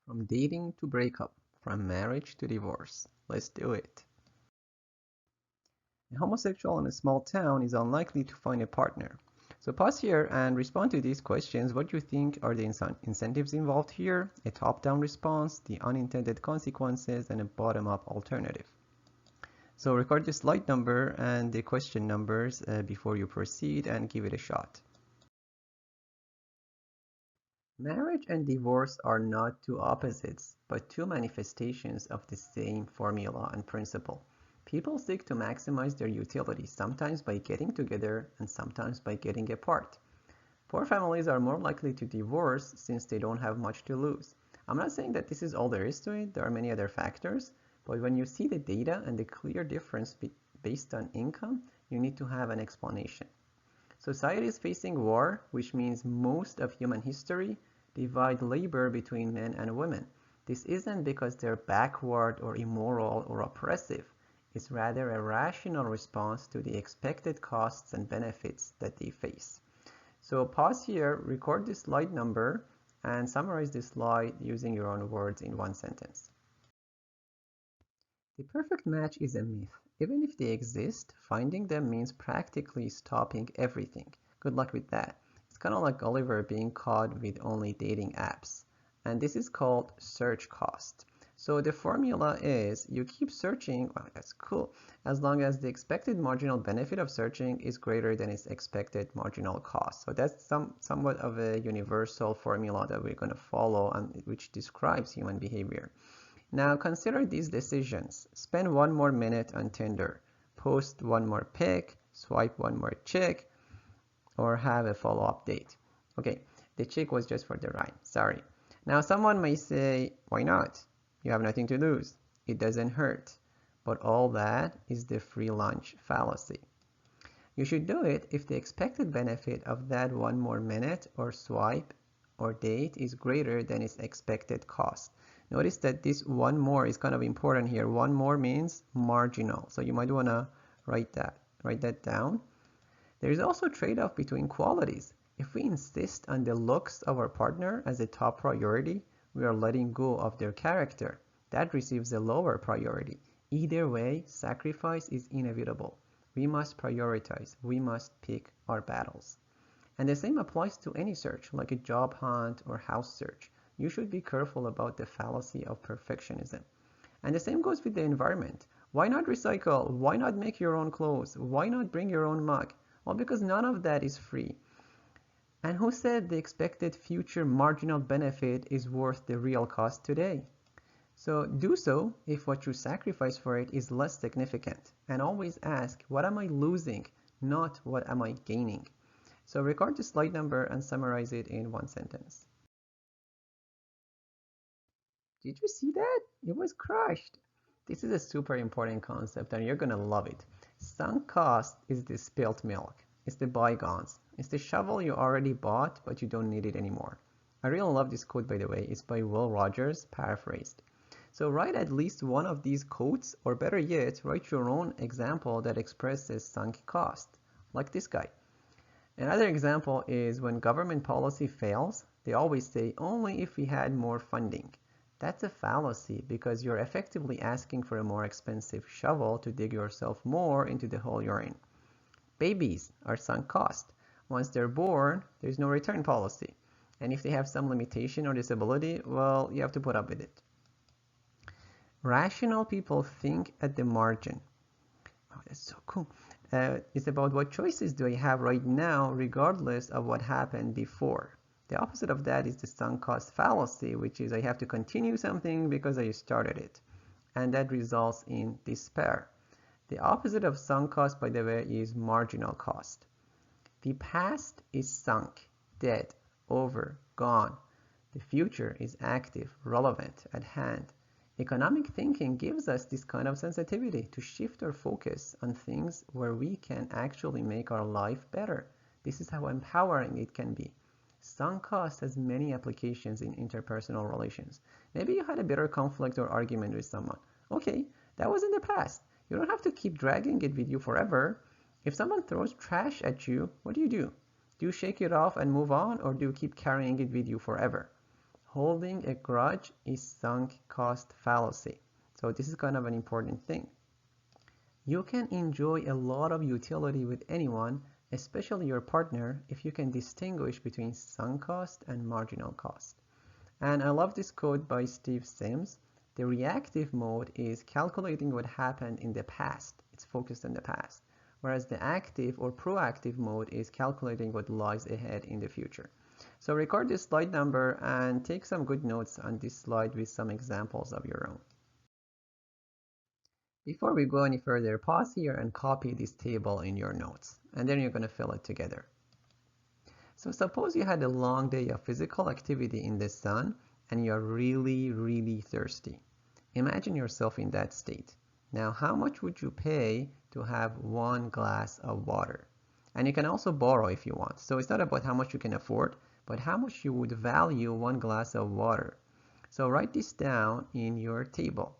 From dating to breakup, from marriage to divorce. Let's do it. A homosexual in a small town is unlikely to find a partner. So pause here and respond to these questions. What do you think are the incentives involved here? A top-down response, the unintended consequences, and a bottom-up alternative. So record the slide number and the question numbers before you proceed and give it a shot. Marriage and divorce are not two opposites, but two manifestations of the same formula and principle. People seek to maximize their utility, sometimes by getting together and sometimes by getting apart. Poor families are more likely to divorce since they don't have much to lose. I'm not saying that this is all there is to it, there are many other factors, but when you see the data and the clear difference based on income, you need to have an explanation. Society is facing war, which means most of human history divide labor between men and women. This isn't because they're backward or immoral or oppressive. It's rather a rational response to the expected costs and benefits that they face. So pause here, record the slide number, and summarize this slide using your own words in one sentence. The perfect match is a myth. Even if they exist, finding them means practically stopping everything. Good luck with that. It's kind of like Oliver being caught with only dating apps. And this is called search cost. So the formula is you keep searching, well, that's cool, as long as the expected marginal benefit of searching is greater than its expected marginal cost. So that's somewhat of a universal formula that we're going to follow and which describes human behavior. Now consider these decisions. Spend one more minute on Tinder, post one more pic, swipe one more chick, or have a follow-up date. Okay, the chick was just for the rhyme, sorry. Now someone may say, why not? You have nothing to lose. It doesn't hurt. But all that is the free lunch fallacy. You should do it if the expected benefit of that one more minute or swipe or date is greater than its expected cost. Notice that this one more is kind of important here. One more means marginal. So you might want to write that down. There is also a trade-off between qualities. If we insist on the looks of our partner as a top priority, we are letting go of their character. That receives a lower priority. Either way, sacrifice is inevitable. We must prioritize. We must pick our battles. And the same applies to any search, like a job hunt or house search. You should be careful about the fallacy of perfectionism. And the same goes with the environment. Why not recycle? Why not make your own clothes? Why not bring your own mug? Well, because none of that is free. And who said the expected future marginal benefit is worth the real cost today? So do so if what you sacrifice for it is less significant. And always ask, what am I losing, not what am I gaining? So record the slide number and summarize it in one sentence. Did you see that? It was crushed. This is a super important concept and you're gonna love it. Sunk cost is the spilt milk. It's the bygones. It's the shovel you already bought but you don't need it anymore. I really love this quote, by the way. It's by Will Rogers, paraphrased. So write at least one of these quotes, or better yet, write your own example that expresses sunk cost, like this guy. Another example is when government policy fails, they always say only if we had more funding. That's a fallacy because you're effectively asking for a more expensive shovel to dig yourself more into the hole you're in. Babies are sunk cost. Once they're born, there's no return policy. And if they have some limitation or disability, well, you have to put up with it. Rational people think at the margin. Oh, that's so cool. It's about what choices do I have right now regardless of what happened before. The opposite of that is the sunk cost fallacy, which is I have to continue something because I started it. And that results in despair. The opposite of sunk cost, by the way, is marginal cost. The past is sunk, dead, over, gone. The future is active, relevant, at hand. Economic thinking gives us this kind of sensitivity to shift our focus on things where we can actually make our life better. This is how empowering it can be. Sunk cost has many applications in interpersonal relations. Maybe you had a bitter conflict or argument with someone. Okay, that was in the past. You don't have to keep dragging it with you forever. If someone throws trash at you, what do? Do you shake it off and move on, or do you keep carrying it with you forever? Holding a grudge is sunk cost fallacy. So this is kind of an important thing. You can enjoy a lot of utility with anyone, especially your partner, if you can distinguish between sunk cost and marginal cost. And I love this quote by Steve Sims. The reactive mode is calculating what happened in the past. It's focused on the past. Whereas the active or proactive mode is calculating what lies ahead in the future. So record this slide number and take some good notes on this slide with some examples of your own. Before we go any further, pause here and copy this table in your notes, and then you're going to fill it together. So suppose you had a long day of physical activity in the sun and you're really thirsty. Imagine yourself in that state. Now, how much would you pay to have 1 glass of water? And you can also borrow if you want. So it's not about how much you can afford, but how much you would value 1 glass of water. So write this down in your table.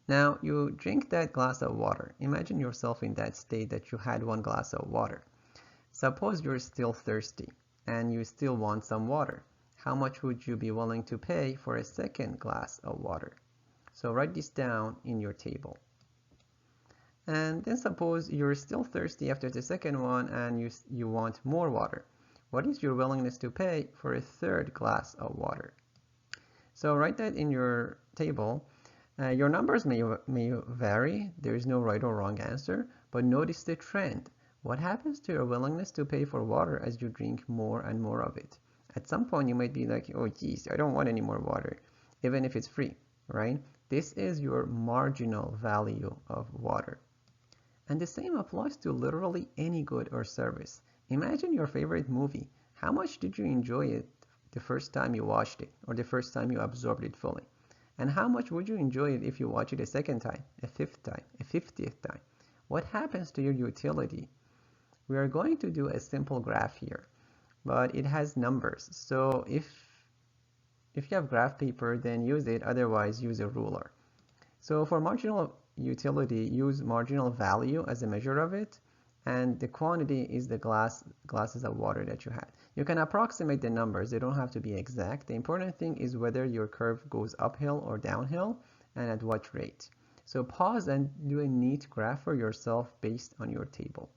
Now, you drink that glass of water. Imagine yourself in that state that you had 1 glass of water. Suppose you're still thirsty and you still want some water. How much would you be willing to pay for a second glass of water? So write this down in your table. And then suppose you're still thirsty after the second one and you want more water. What is your willingness to pay for a third glass of water? So write that in your table. Your numbers may vary. There is no right or wrong answer, but notice the trend. What happens to your willingness to pay for water as you drink more and more of it? At some point, you might be like, oh, geez, I don't want any more water, even if it's free, right? This is your marginal value of water. And the same applies to literally any good or service. Imagine your favorite movie. How much did you enjoy it the first time you watched it, or the first time you absorbed it fully? And how much would you enjoy it if you watch it a second time, a fifth time, a 50th time? What happens to your utility? We are going to do a simple graph here, but it has numbers. So if you have graph paper, then use it. Otherwise, use a ruler. So for marginal utility, use marginal value as a measure of it, and the quantity is the glasses of water that you had. You can approximate the numbers. They don't have to be exact. The important thing is whether your curve goes uphill or downhill, and at what rate. So pause and do a neat graph for yourself based on your table.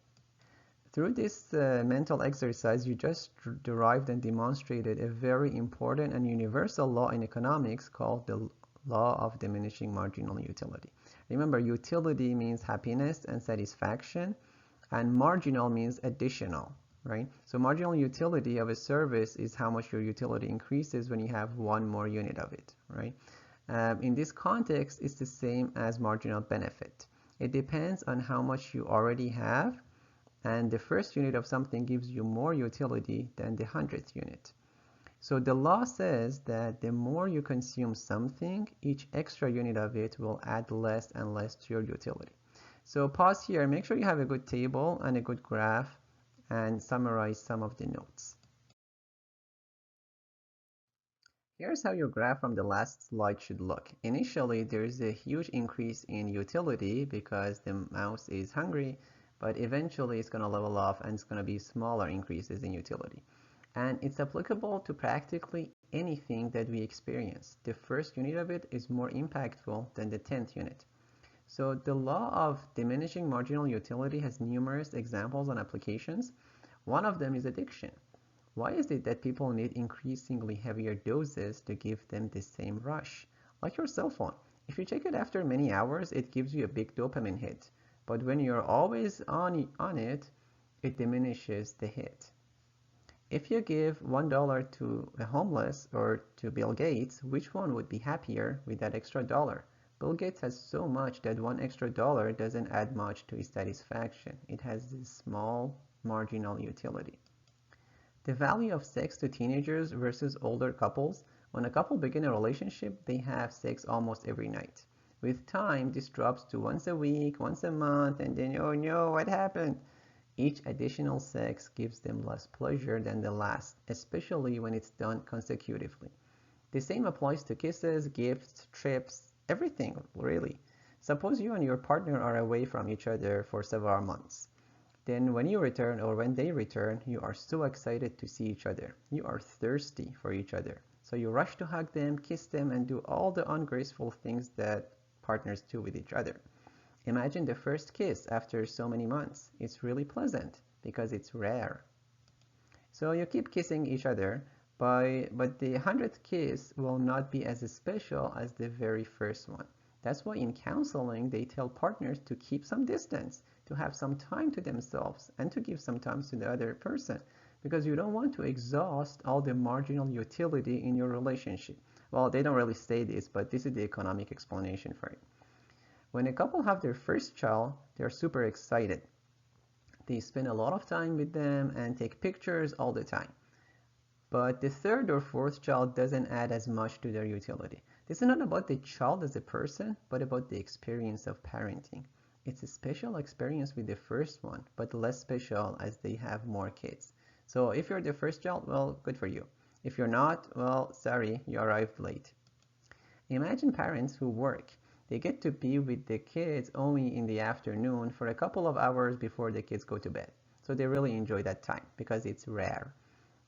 Through this mental exercise, you just derived and demonstrated a very important and universal law in economics called the law of diminishing marginal utility. Remember, utility means happiness and satisfaction, and marginal means additional, right? So marginal utility of a service is how much your utility increases when you have one more unit of it, right? In this context, it's the same as marginal benefit. It depends on how much you already have, and the first unit of something gives you more utility than the 100th unit. So the law says that the more you consume something, each extra unit of it will add less and less to your utility. So pause here, make sure you have a good table and a good graph, and summarize some of the notes. Here's how your graph from the last slide should look. Initially, there's a huge increase in utility because the mouse is hungry, but eventually it's going to level off and it's going to be smaller increases in utility. And it's applicable to practically anything that we experience. The first unit of it is more impactful than the 10th unit. So the law of diminishing marginal utility has numerous examples and applications. One of them is addiction. Why is it that people need increasingly heavier doses to give them the same rush? Like your cell phone. If you check it after many hours, it gives you a big dopamine hit. But when you're always on it, it diminishes the hit. If you give $1 to a homeless or to Bill Gates, which one would be happier with that extra dollar? Bill Gates has so much that one extra dollar doesn't add much to his satisfaction. It has this small marginal utility. The value of sex to teenagers versus older couples. When a couple begin a relationship, they have sex almost every night. With time, this drops to once a week, once a month, and then, oh no, what happened? Each additional sex gives them less pleasure than the last, especially when it's done consecutively. The same applies to kisses, gifts, trips, everything, really. Suppose you and your partner are away from each other for several months. Then when you return or when they return, you are so excited to see each other. You are thirsty for each other. So you rush to hug them, kiss them, and do all the ungraceful things that partners do with each other. Imagine the first kiss after so many months. It's really pleasant because it's rare. So you keep kissing each other, but the 100th kiss will not be as special as the very first one. That's why in counseling, they tell partners to keep some distance, to have some time to themselves, and to give some time to the other person, because you don't want to exhaust all the marginal utility in your relationship. Well, they don't really say this, but this is the economic explanation for it. When a couple have their first child, they're super excited. They spend a lot of time with them and take pictures all the time. But the third or fourth child doesn't add as much to their utility. This is not about the child as a person, but about the experience of parenting. It's a special experience with the first one, but less special as they have more kids. So if you're the first child, well, good for you. If you're not, well, sorry, you arrived late. Imagine parents who work. They get to be with the kids only in the afternoon for a couple of hours before the kids go to bed. So they really enjoy that time because it's rare.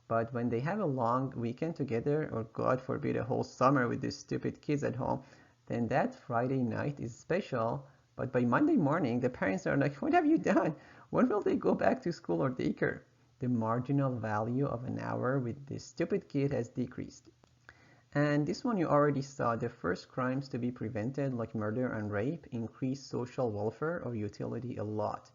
But when they have a long weekend together, or God forbid, a whole summer with these stupid kids at home, then that Friday night is special. But by Monday morning, the parents are like, what have you done? When will they go back to school or daycare? The marginal value of an hour with this stupid kid has decreased. And this one you already saw. The first crimes to be prevented, like murder and rape, increase social welfare or utility a lot.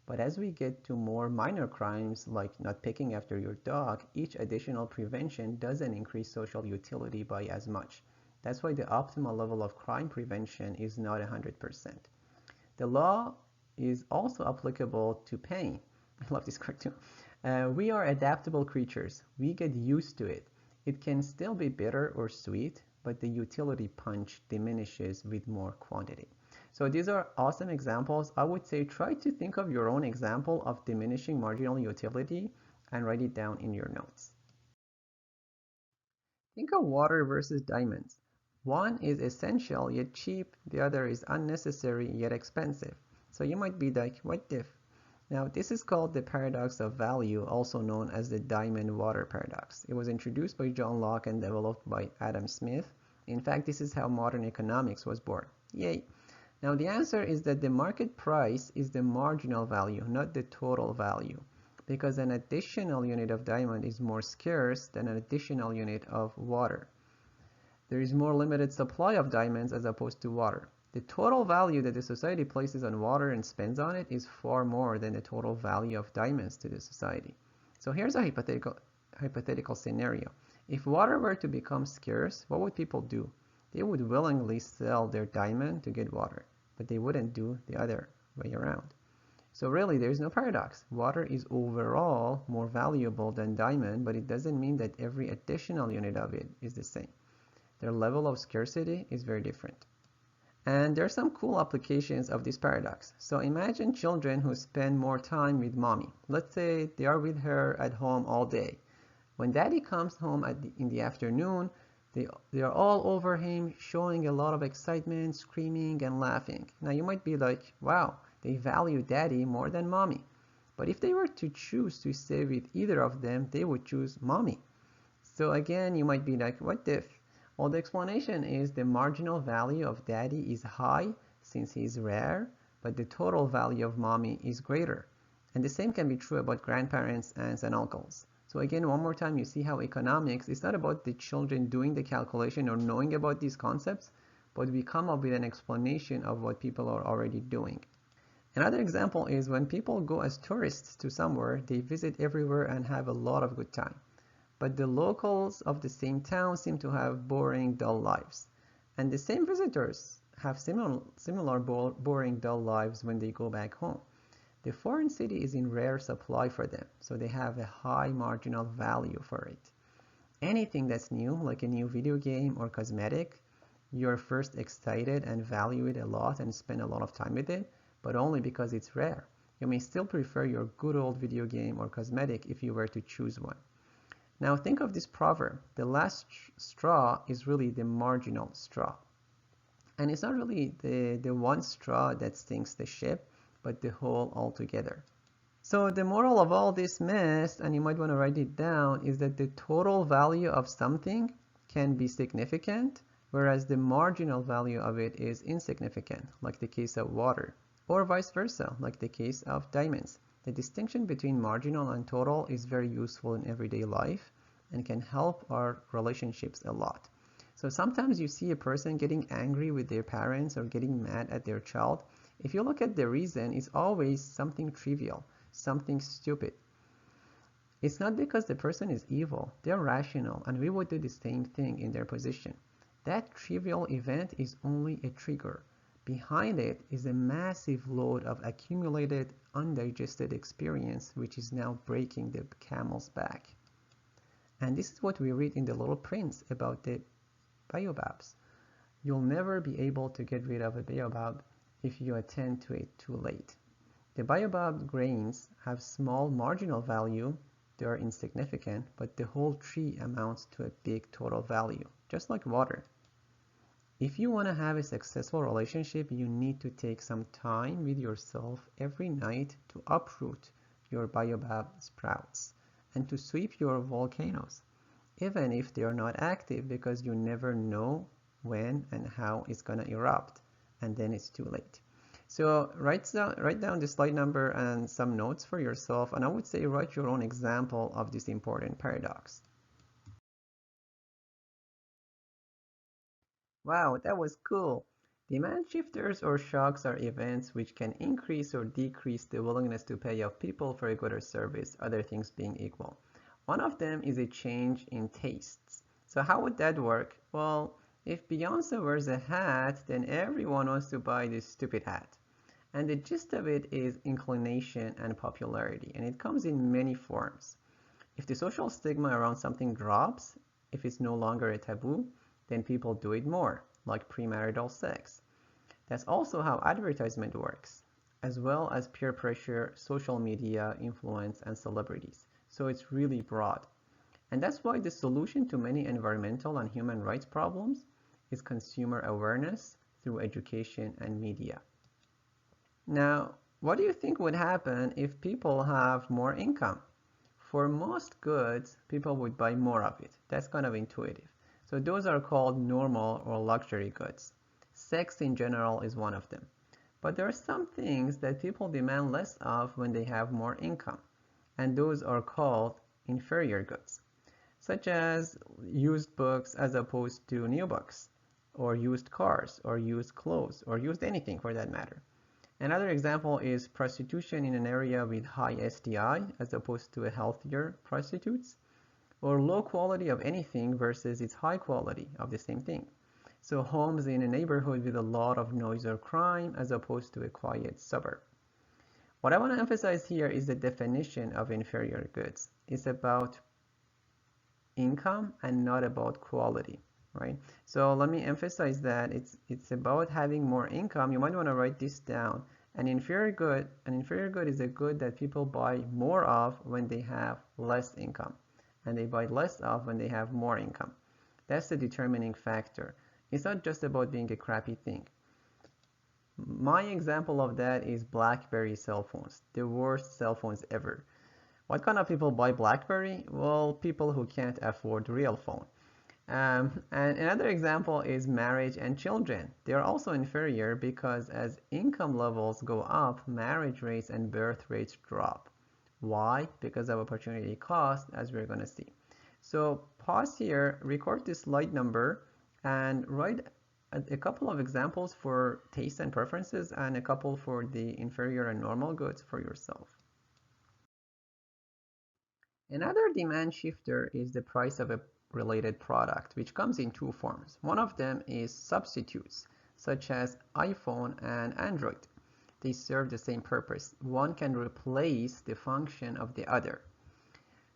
But as we get to more minor crimes, like not picking after your dog, each additional prevention doesn't increase social utility by as much. That's why the optimal level of crime prevention is not 100%. The law is also applicable to pain. I love this cartoon. We are adaptable creatures. We get used to it. It can still be bitter or sweet, but the utility punch diminishes with more quantity. So these are awesome examples. I would say try to think of your own example of diminishing marginal utility and write it down in your notes. Think of water versus diamonds. One is essential yet cheap, the other is unnecessary yet expensive. So you might be like, what if? Now, this is called the paradox of value, also known as the diamond-water paradox. It was introduced by John Locke and developed by Adam Smith. In fact, this is how modern economics was born. Yay! Now, the answer is that the market price is the marginal value, not the total value, because an additional unit of diamond is more scarce than an additional unit of water. There is more limited supply of diamonds as opposed to water. The total value that the society places on water and spends on it is far more than the total value of diamonds to the society. So here's a hypothetical scenario. If water were to become scarce, what would people do? They would willingly sell their diamond to get water, but they wouldn't do the other way around. So really, there's no paradox. Water is overall more valuable than diamond, but it doesn't mean that every additional unit of it is the same. Their level of scarcity is very different. And there are some cool applications of this paradox. So imagine children who spend more time with mommy. Let's say they are with her at home all day. When daddy comes home in the afternoon, they are all over him, showing a lot of excitement, screaming and laughing. Now you might be like, wow, they value daddy more than mommy. But if they were to choose to stay with either of them, they would choose mommy. So again, you might be like, what if? Well, the explanation is the marginal value of daddy is high since he is rare, but the total value of mommy is greater. And the same can be true about grandparents, aunts, and uncles. So again, one more time, you see how economics is not about the children doing the calculation or knowing about these concepts, but we come up with an explanation of what people are already doing. Another example is when people go as tourists to somewhere, they visit everywhere and have a lot of good time. But the locals of the same town seem to have boring, dull lives. And the same visitors have similar boring, dull lives when they go back home. The foreign city is in rare supply for them, so they have a high marginal value for it. Anything that's new, like a new video game or cosmetic, you're first excited and value it a lot and spend a lot of time with it, but only because it's rare. You may still prefer your good old video game or cosmetic if you were to choose one. Now think of this proverb. The last straw is really the marginal straw. And it's not really the one straw that sinks the ship, but the whole altogether. So the moral of all this mess, and you might want to write it down, is that the total value of something can be significant, whereas the marginal value of it is insignificant, like the case of water, or vice versa, like the case of diamonds. The distinction between marginal and total is very useful in everyday life and can help our relationships a lot. So sometimes you see a person getting angry with their parents or getting mad at their child. If you look at the reason, it's always something trivial, something stupid. It's not because the person is evil. They're rational, and we would do the same thing in their position. That trivial event is only a trigger. Behind it is a massive load of accumulated, undigested experience, which is now breaking the camel's back. And this is what we read in the Little Prince about the baobabs. You'll never be able to get rid of a baobab if you attend to it too late. The baobab grains have small marginal value, they are insignificant, but the whole tree amounts to a big total value, just like water. If you want to have a successful relationship, you need to take some time with yourself every night to uproot your baobab sprouts and to sweep your volcanoes, even if they are not active, because you never know when and how it's going to erupt, and then it's too late. So write down the slide number and some notes for yourself, and I would say write your own example of this important paradox. Wow, that was cool. Demand shifters or shocks are events which can increase or decrease the willingness to pay of people for a good or service, other things being equal. One of them is a change in tastes. So how would that work? Well, if Beyonce wears a hat, then everyone wants to buy this stupid hat. And the gist of it is inclination and popularity, and it comes in many forms. If the social stigma around something drops, if it's no longer a taboo, then people do it more, like premarital sex. That's also how advertisement works, as well as peer pressure, social media, influence, and celebrities. So it's really broad. And that's why the solution to many environmental and human rights problems is consumer awareness through education and media. Now, what do you think would happen if people have more income? For most goods, people would buy more of it. That's kind of intuitive. So those are called normal or luxury goods. Sex in general is one of them. But there are some things that people demand less of when they have more income, and those are called inferior goods, such as used books as opposed to new books, or used cars, or used clothes, or used anything for that matter. Another example is prostitution in an area with high STI as opposed to a healthier prostitutes, or low quality of anything versus its high quality of the same thing. So homes in a neighborhood with a lot of noise or crime as opposed to a quiet suburb. What I want to emphasize here is the definition of inferior goods. It's about income and not about quality, right? So let me emphasize that it's about having more income. You might want to write this down. An inferior good is a good that people buy more of when they have less income, and they buy less of when they have more income. That's the determining factor. It's not just about being a crappy thing. My example of that is BlackBerry cell phones, the worst cell phones ever. What kind of people buy BlackBerry? Well, people who can't afford real phone. And another example is marriage and children. They are also inferior because as income levels go up, marriage rates and birth rates drop. Why? Because of opportunity cost, as we're going to see. So pause here, record this slide number, and write a couple of examples for taste and preferences and a couple for the inferior and normal goods for yourself. Another demand shifter is the price of a related product, which comes in two forms. One of them is substitutes, such as iPhone and Android. They serve the same purpose. One can replace the function of the other.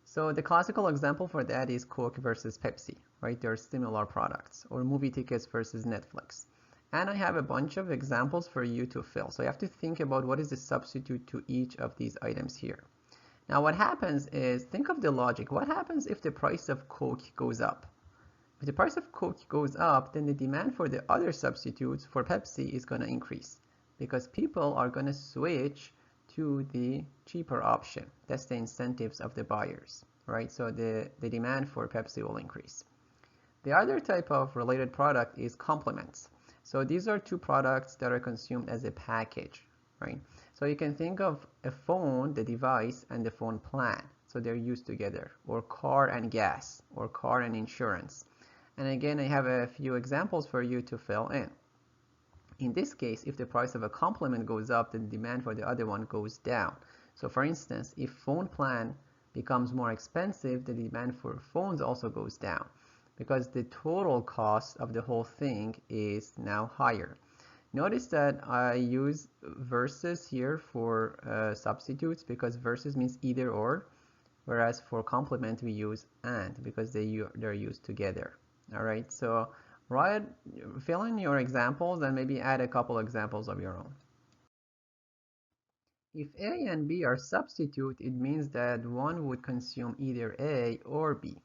So the classical example for that is Coke versus Pepsi, right? They're similar products. Or movie tickets versus Netflix. And I have a bunch of examples for you to fill. So you have to think about what is the substitute to each of these items here. Now what happens is, think of the logic. What happens if the price of Coke goes up? If the price of Coke goes up, then the demand for the other substitutes for Pepsi is going to increase because people are going to switch to the cheaper option. That's the incentives of the buyers, right? So the demand for Pepsi will increase. The other type of related product is complements. So these are two products that are consumed as a package, right? So you can think of a phone, the device, and the phone plan. So they're used together, or car and gas, or car and insurance. And again, I have a few examples for you to fill in. In this case, if the price of a complement goes up, then the demand for the other one goes down. So for instance, if phone plan becomes more expensive, the demand for phones also goes down because the total cost of the whole thing is now higher. Notice that I use versus here for substitutes because versus means either or, whereas for complement we use and because they're used together. All right, so fill in your examples and maybe add a couple examples of your own. If A and B are substitute, it means that one would consume either A or B.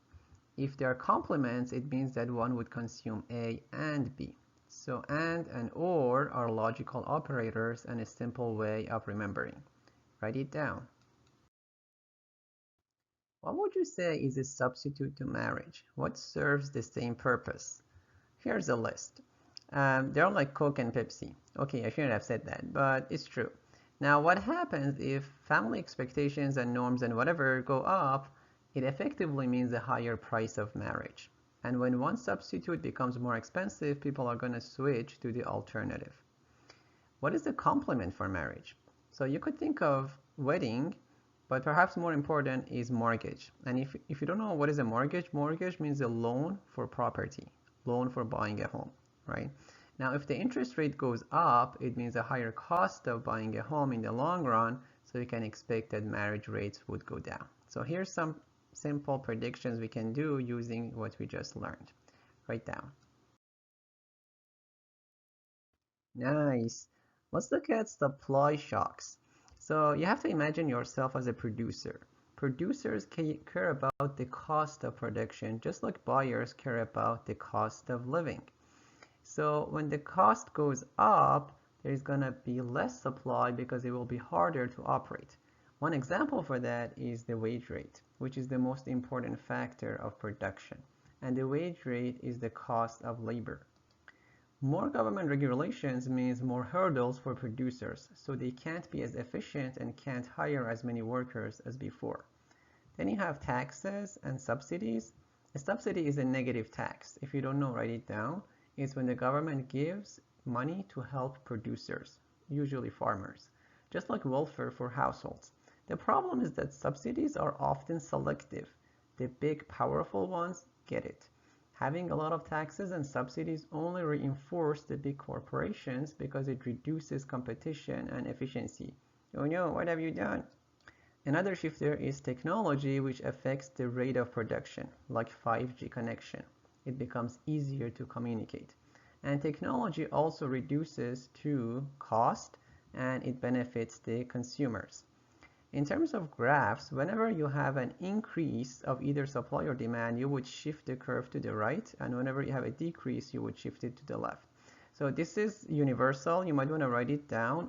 If they are complements, it means that one would consume A and B. So and or are logical operators and a simple way of remembering. Write it down. What would you say is a substitute to marriage? What serves the same purpose? Here's a list. They're like Coke and Pepsi. Okay, I shouldn't have said that, but it's true. Now, what happens if family expectations and norms and whatever go up, it effectively means a higher price of marriage. And when one substitute becomes more expensive, people are going to switch to the alternative. What is the complement for marriage? So you could think of wedding, but perhaps more important is mortgage. And if you don't know what is a mortgage means a loan for property, loan for buying a home, right? Now, if the interest rate goes up, it means a higher cost of buying a home in the long run, so you can expect that marriage rates would go down. So here's some simple predictions we can do using what we just learned. Write down. Nice. Let's look at supply shocks. So you have to imagine yourself as a producer. Producers care about the cost of production, just like buyers care about the cost of living. So when the cost goes up, there's going to be less supply because it will be harder to operate. One example for that is the wage rate, which is the most important factor of production. And the wage rate is the cost of labor. More government regulations means more hurdles for producers, so they can't be as efficient and can't hire as many workers as before. Then you have taxes and subsidies. A subsidy is a negative tax. If you don't know, write it down. It's when the government gives money to help producers, usually farmers, just like welfare for households. The problem is that subsidies are often selective. The big, powerful ones get it. Having a lot of taxes and subsidies only reinforce the big corporations because it reduces competition and efficiency. Oh no, what have you done? Another shifter is technology, which affects the rate of production, like 5G connection. It becomes easier to communicate. And technology also reduces to cost and it benefits the consumers. In terms of graphs, whenever you have an increase of either supply or demand, you would shift the curve to the right, and whenever you have a decrease, you would shift it to the left. So this is universal. You might want to write it down.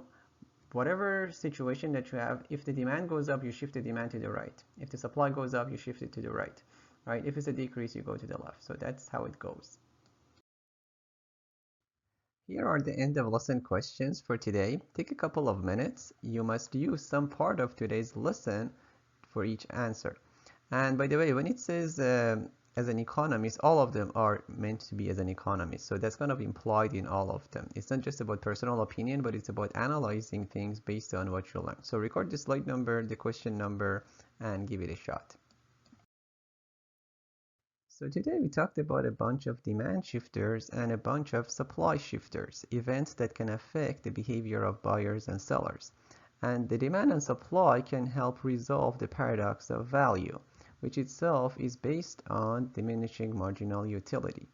Whatever situation that you have, if the demand goes up, you shift the demand to the right. If the supply goes up, you shift it to the right. Right? If it's a decrease, you go to the left. So that's how it goes. Here are the end of lesson questions for today. Take a couple of minutes. You must use some part of today's lesson for each answer. And by the way, when it says as an economist, all of them are meant to be as an economist. So that's kind of implied in all of them. It's not just about personal opinion, but it's about analyzing things based on what you learn. So record the slide number, the question number, and give it a shot. So today we talked about a bunch of demand shifters and a bunch of supply shifters, events that can affect the behavior of buyers and sellers. And the demand and supply can help resolve the paradox of value, which itself is based on diminishing marginal utility.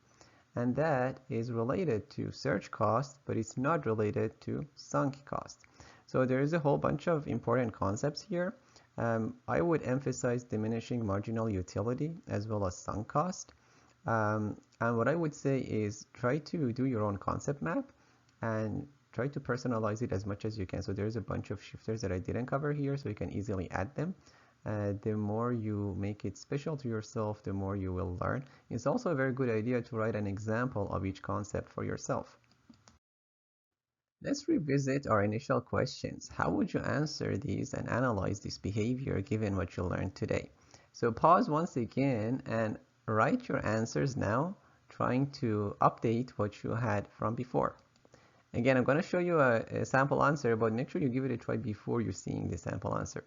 And that is related to search cost, but it's not related to sunk cost. So there is a whole bunch of important concepts here. I would emphasize diminishing marginal utility as well as sunk cost. And what I would say is try to do your own concept map and try to personalize it as much as you can. So there's a bunch of shifters that I didn't cover here, so you can easily add them. The more you make it special to yourself, the more you will learn. It's also a very good idea to write an example of each concept for yourself. Let's revisit our initial questions. How would you answer these and analyze this behavior given what you learned today? So pause once again and write your answers now, trying to update what you had from before. Again, I'm going to show you a sample answer, but make sure you give it a try before you're seeing the sample answer.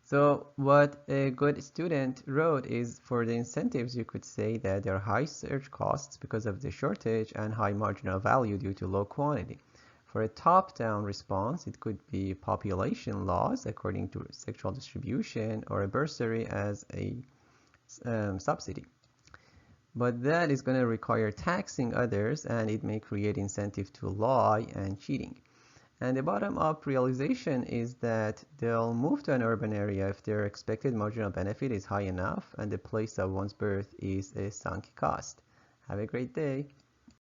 So what a good student wrote is, for the incentives, you could say that there are high search costs because of the shortage and high marginal value due to low quantity. For a top-down response, it could be population laws according to sexual distribution, or a bursary as a subsidy. But that is going to require taxing others, and it may create incentive to lie and cheating. And the bottom-up realization is that they'll move to an urban area if their expected marginal benefit is high enough and the place of one's birth is a sunk cost. Have a great day.